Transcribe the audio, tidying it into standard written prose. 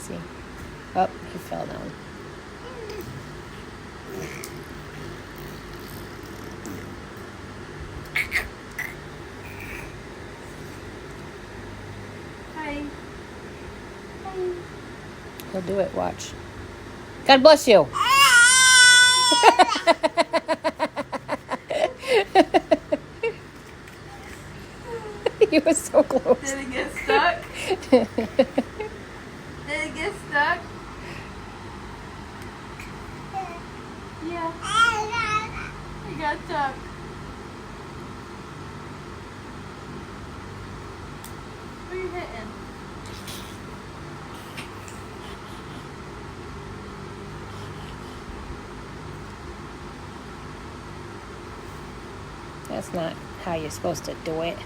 see. Oh, he fell down. Hi. Hi. He'll do it, watch. God bless you. He was so close. Did it get stuck? Did it get stuck? Yeah. It got stuck. Who are you hitting? That's not how you're supposed to do it.